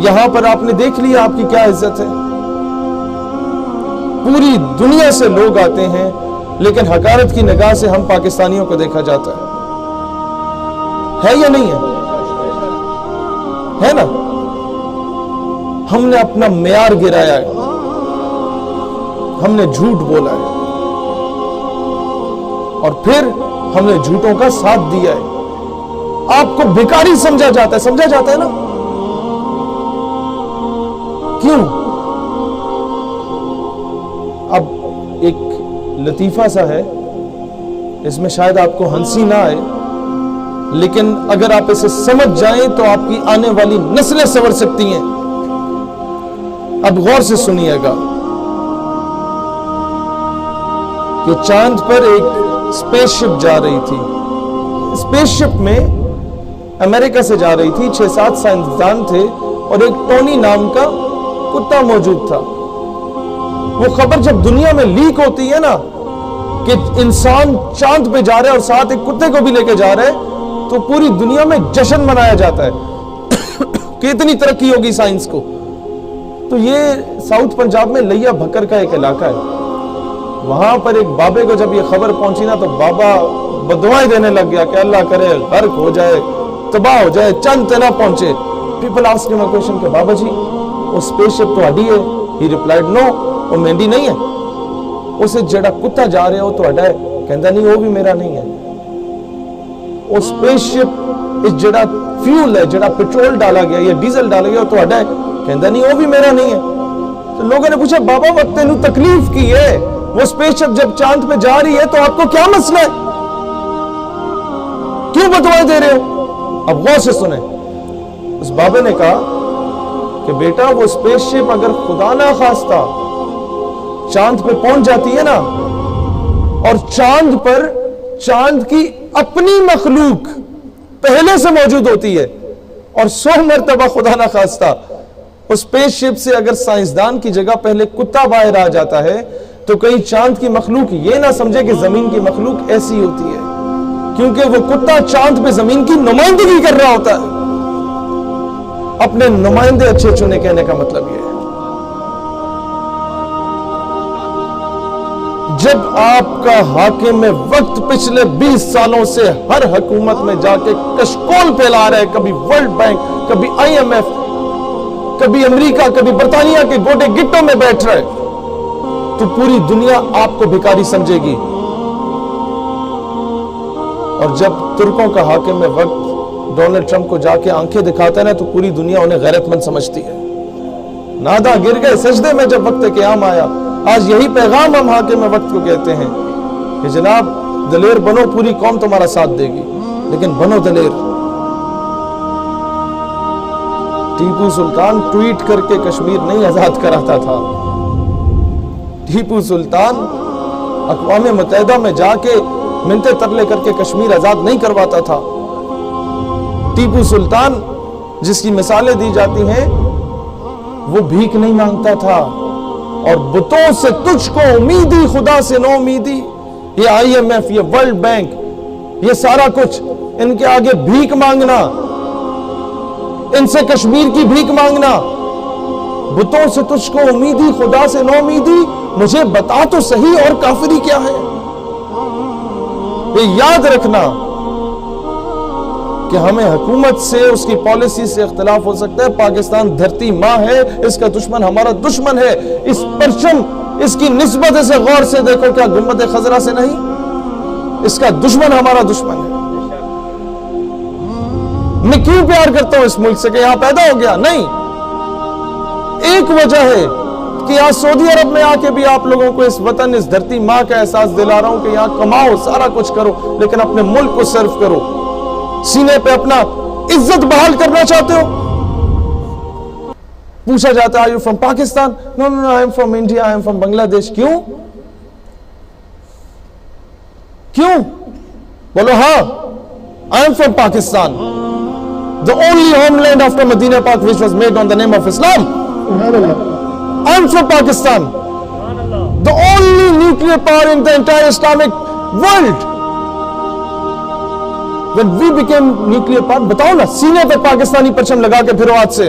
یہاں پر آپ نے دیکھ لیا آپ کی کیا عزت ہے. پوری دنیا سے لوگ آتے ہیں لیکن حقارت کی نگاہ سے ہم پاکستانیوں کو دیکھا جاتا ہے یا نہیں ہے نا؟ ہم نے اپنا معیار گرایا ہے, ہم نے جھوٹ بولا ہے اور پھر ہم نے جھوٹوں کا ساتھ دیا ہے. آپ کو بھکاری سمجھا جاتا ہے نا؟ کیوں؟ اب ایک لطیفہ سا ہے, اس میں شاید آپ کو ہنسی نہ آئے, لیکن اگر آپ اسے سمجھ جائیں تو آپ کی آنے والی نسلیں سنور سکتی ہیں. اب غور سے سنیے گا کہ چاند پر ایک اسپیس شپ جا رہی تھی. اسپیس شپ میں امریکہ سے جا رہی تھی, 6-7 سائنسدان تھے اور ایک ٹونی نام کا کتا موجود تھا. وہ خبر جب دنیا میں لیک ہوتی ہے نا کہ انسان چاند پہ جا رہا ہے اور ساتھ ایک کتے کو بھی لے کے جا رہا ہے, تو پوری دنیا میں جشن منایا جاتا ہے کہ اتنی ترقی ہوگی سائنس کو. تو یہ ساؤتھ پنجاب میں لیا بھکر کا ایک علاقہ ہے. وہاں پر ایک بابے کو جب یہ خبر پہنچی نا تو بابا بدوائیں دینے لگ گیا کہ اللہ کرے غرق ہو جائے, تباہ ہو جائے, چند نہ پہنچے. پیپل آسک ہم اے کوسچن کہ بابا جی وہ اسپیس شپ تہاڈی ہے؟ ہی ریپلائڈ نو, وہ میری نہیں ہے. اسے جڑا کتا جا رہا ہے وہ تہاڈا ہے؟ کہندا نہیں وہ بھی میرا نہیں ہے. وہ اسپیس شپ اس جڑا فیول ہے, جڑا پیٹرول ڈالا گیا یا ڈیزل ڈالا گیا وہ تہاڈا ہے؟ کہندا نہیں وہ بھی میرا نہیں ہے. تو لوگوں نے پوچھا بابا وقت تینوں تکلیف کی ہے, وہ اسپیس شپ جب چاند پہ جا رہی ہے تو آپ کو کیا مسئلہ ہے, کیوں بدوائیں دے رہے ہو؟ اب غور سے سنیں. اس بابے نے کہا کہ بیٹا وہ اسپیس شپ اگر خدا نہ خواستہ چاند پہ پہنچ جاتی ہے نا, اور چاند پر چاند کی اپنی مخلوق پہلے سے موجود ہوتی ہے, اور 100 مرتبہ خدا نہ خواستہ اس اسپیس شپ سے اگر سائنسدان کی جگہ پہلے کتا باہر آ جاتا ہے تو کہیں چاند کی مخلوق یہ نہ سمجھے کہ زمین کی مخلوق ایسی ہوتی ہے, کیونکہ وہ کتا چاند پہ زمین کی نمائندگی کر رہا ہوتا ہے. اپنے نمائندے اچھے چنے کہنے کا مطلب یہ ہے. جب آپ کا حاکم وقت پچھلے 20 سالوں سے ہر حکومت میں جا کے کشکول پھیلا رہا ہے, کبھی ورلڈ بینک, کبھی IMF, کبھی امریکہ, کبھی برطانیہ کے گوٹے گٹوں میں بیٹھ رہا ہے, تو پوری دنیا آپ کو بھکاری سمجھے گی. اور جب ترکوں کا حاکم وقت ڈونلڈ ٹرمپ کو جا کے آنکھیں دکھاتا ہے نا تو پوری دنیا انہیں غیرت مند سمجھتی ہے. نادا گر گئے سجدے میں جب وقت قیام آیا. آج یہی پیغام ہم حاکم وقت کو کہتے ہیں کہ جناب دلیر بنو, پوری قوم تمہارا ساتھ دے گی, لیکن بنو دلیر. ٹیپو سلطان ٹویٹ کر کے کشمیر نہیں آزاد کراتا تھا. ٹیپو سلطان اقوام متحدہ میں جا کے منتیں ترلے کر کے کشمیر آزاد نہیں کرواتا تھا. ٹیپو سلطان جس کی مثالیں دی جاتی ہیں وہ بھیک نہیں مانگتا تھا, اور بتوں سے تجھ کو امیدی خدا سے نو امیدی. یہ IMF, یہ ورلڈ بینک, یہ سارا کچھ ان کے آگے بھیک مانگنا, ان سے کشمیر کی بھیک مانگنا. بتوں سے تجھ کو امیدی خدا سے نو امیدی, مجھے بتا تو صحیح اور کافری کیا ہے. یہ یاد رکھنا کہ ہمیں حکومت سے, اس کی پالیسی سے اختلاف ہو سکتا ہے. پاکستان دھرتی ماں ہے, اس کا دشمن ہمارا دشمن ہے. اس پرچم, اس کی نسبت اسے غور سے دیکھو, کیا گنبد خضرا سے نہیں؟ اس کا دشمن ہمارا دشمن ہے. میں کیوں پیار کرتا ہوں اس ملک سے کہ یہاں پیدا ہو گیا؟ نہیں, ایک وجہ ہے کہ یہاں سعودی عرب میں آ کے بھی آپ لوگوں کو اس وطن, اس دھرتی ماں کا احساس دلا رہا ہوں کہ یہاں کماؤ, سارا کچھ کرو, لیکن اپنے ملک کو سرو کرو. سینے پہ اپنا عزت بحال کرنا چاہتے ہو؟ پوچھا جاتا ہے, are you from Pakistan? No, I am from India, I am from Bangladesh. کیوں؟ بولو ہاں, I am from Pakistan. The only homeland after Medina Pak which was made on the name of Islam. I am from Pakistan. The only nuclear power in the entire Islamic world. When we became nuclear power, بتاؤ نا, سینے پہ پاکستانی پرچم لگا کے پھرو آج سے.